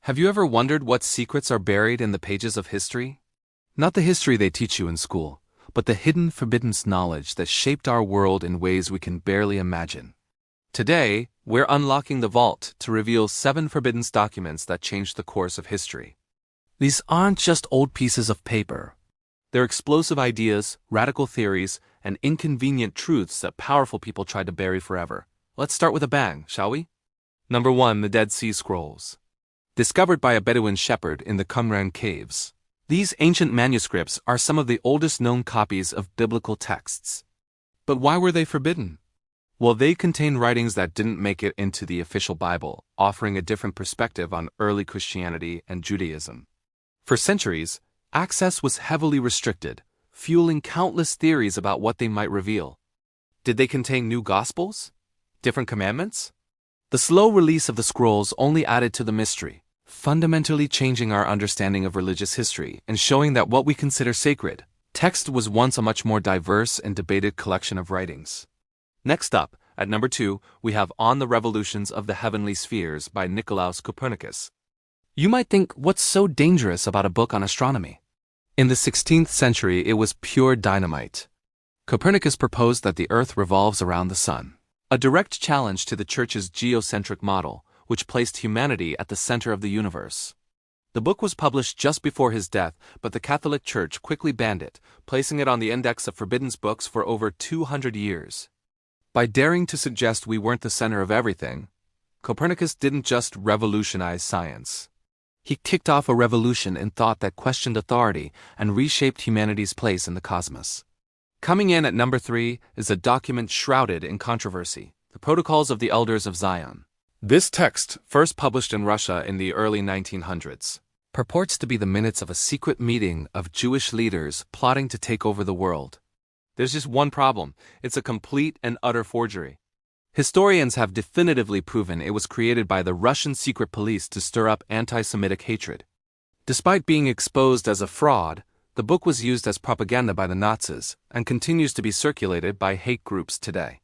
Have you ever wondered what secrets are buried in the pages of history? Not the history they teach you in school, but the hidden, forbidden knowledge that shaped our world in ways we can barely imagine. Today, we're unlocking the vault to reveal 7 forbidden documents that changed the course of history. These aren't just old pieces of paper. They're explosive ideas, radical theories, and inconvenient truths that powerful people tried to bury forever. Let's start with a bang, shall we? Number 1. The Dead Sea Scrolls. Discovered by a Bedouin shepherd in the Qumran caves. These ancient manuscripts are some of the oldest known copies of biblical texts. But why were they forbidden? Well, they contain writings that didn't make it into the official Bible, offering a different perspective on early Christianity and Judaism. For centuries, access was heavily restricted, fueling countless theories about what they might reveal. Did they contain new gospels? Different commandments? The slow release of the scrolls only added to the mystery, fundamentally changing our understanding of religious history and showing that what we consider sacred text was once a much more diverse and debated collection of writings. Next up, at number 2, we have On the Revolutions of the Heavenly Spheres by Nicolaus Copernicus. You might think, what's so dangerous about a book on astronomy? In the 16th century, it was pure dynamite. Copernicus proposed that the Earth revolves around the Sun, a direct challenge to the Church's geocentric model, which placed humanity at the center of the universe. The book was published just before his death, but the Catholic Church quickly banned it, placing it on the index of forbidden books for over 200 years. By daring to suggest we weren't the center of everything, Copernicus didn't just revolutionize science. He kicked off a revolution in thought that questioned authority and reshaped humanity's place in the cosmos. Coming in at number 3 is a document shrouded in controversy, the Protocols of the Elders of Zion. This text, first published in Russia in the early 1900s, purports to be the minutes of a secret meeting of Jewish leaders plotting to take over the world. There's just one problem: it's a complete and utter forgery. Historians have definitively proven it was created by the Russian secret police to stir up anti-Semitic hatred. Despite being exposed as a fraud, the book was used as propaganda by the Nazis and continues to be circulated by hate groups today.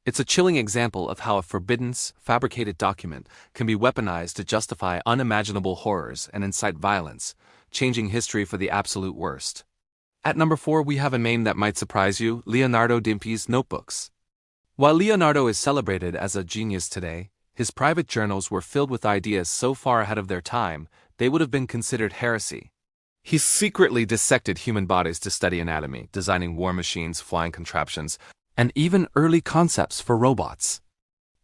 It's a chilling example of how a forbidden, fabricated document can be weaponized to justify unimaginable horrors and incite violence, changing history for the absolute worst. At number 4, we have a name that might surprise you: Leonardo da Vinci's notebooks. While Leonardo is celebrated as a genius today, his private journals were filled with ideas so far ahead of their time, they would have been considered heresy. He secretly dissected human bodies to study anatomy, designing war machines, flying contraptions, and even early concepts for robots.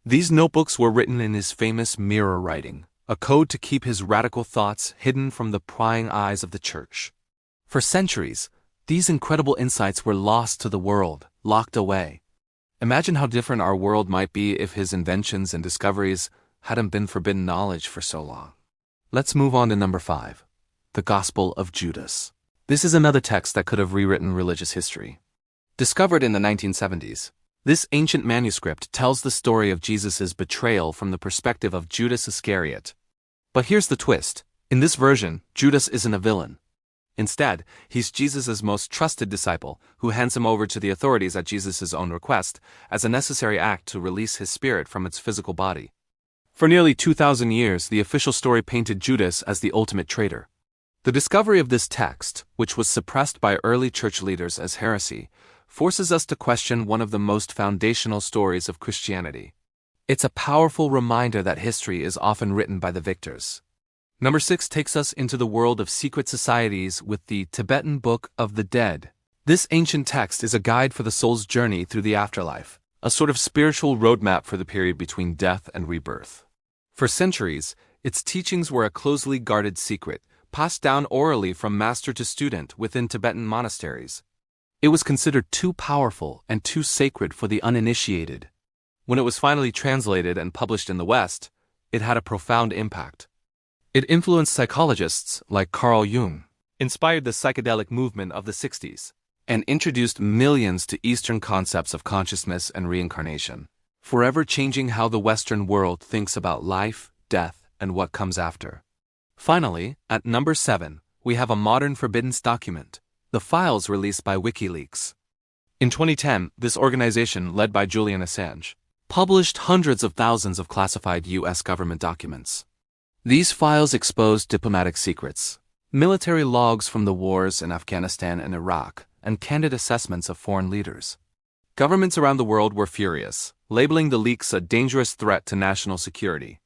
These notebooks were written in his famous mirror writing, a code to keep his radical thoughts hidden from the prying eyes of the Church. For centuries, these incredible insights were lost to the world, locked away. Imagine how different our world might be if his inventions and discoveries hadn't been forbidden knowledge for so long. Let's move on to number 5, the Gospel of Judas. This is another text that could have rewritten religious history. Discovered in the 1970s, this ancient manuscript tells the story of Jesus' betrayal from the perspective of Judas Iscariot. But here's the twist: in this version, Judas isn't a villain. Instead, he's Jesus' most trusted disciple, who hands him over to the authorities at Jesus' own request, as a necessary act to release his spirit from its physical body. For nearly 2,000 years, the official story painted Judas as the ultimate traitor. The discovery of this text, which was suppressed by early church leaders as heresy, forces us to question one of the most foundational stories of Christianity. It's a powerful reminder that history is often written by the victors. Number 6 takes us into the world of secret societies with the Tibetan Book of the Dead. This ancient text is a guide for the soul's journey through the afterlife, a sort of spiritual roadmap for the period between death and rebirth. For centuries, its teachings were a closely guarded secret, passed down orally from master to student within Tibetan monasteries. It was considered too powerful and too sacred for the uninitiated. When it was finally translated and published in the West, it had a profound impact. It influenced psychologists like Carl Jung, inspired the psychedelic movement of the 60s, and introduced millions to Eastern concepts of consciousness and reincarnation, forever changing how the Western world thinks about life, death, and what comes after. Finally, at number 7, we have a modern forbidden document, the files released by WikiLeaks. In 2010, this organization, led by Julian Assange, published hundreds of thousands of classified U.S. government documents. These files exposed diplomatic secrets, military logs from the wars in Afghanistan and Iraq, and candid assessments of foreign leaders. Governments around the world were furious, labeling the leaks a dangerous threat to national security.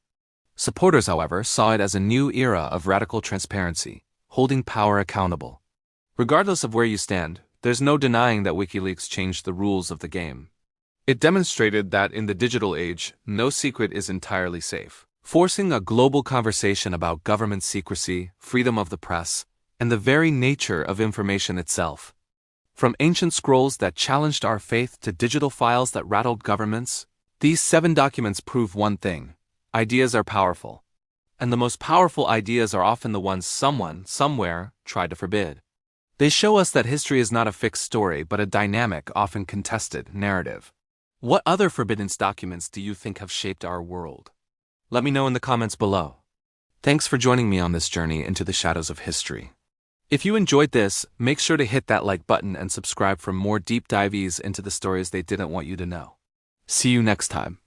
Supporters, however, saw it as a new era of radical transparency, holding power accountable. Regardless of where you stand, there's no denying that WikiLeaks changed the rules of the game. It demonstrated that in the digital age, no secret is entirely safe, forcing a global conversation about government secrecy, freedom of the press, and the very nature of information itself. From ancient scrolls that challenged our faith to digital files that rattled governments, these 7 documents prove one thing: ideas are powerful. And the most powerful ideas are often the ones someone, somewhere, tried to forbid. They show us that history is not a fixed story but a dynamic, often contested, narrative. What other forbidden documents do you think have shaped our world? Let me know in the comments below. Thanks for joining me on this journey into the shadows of history. If you enjoyed this, make sure to hit that like button and subscribe for more deep dives into the stories they didn't want you to know. See you next time.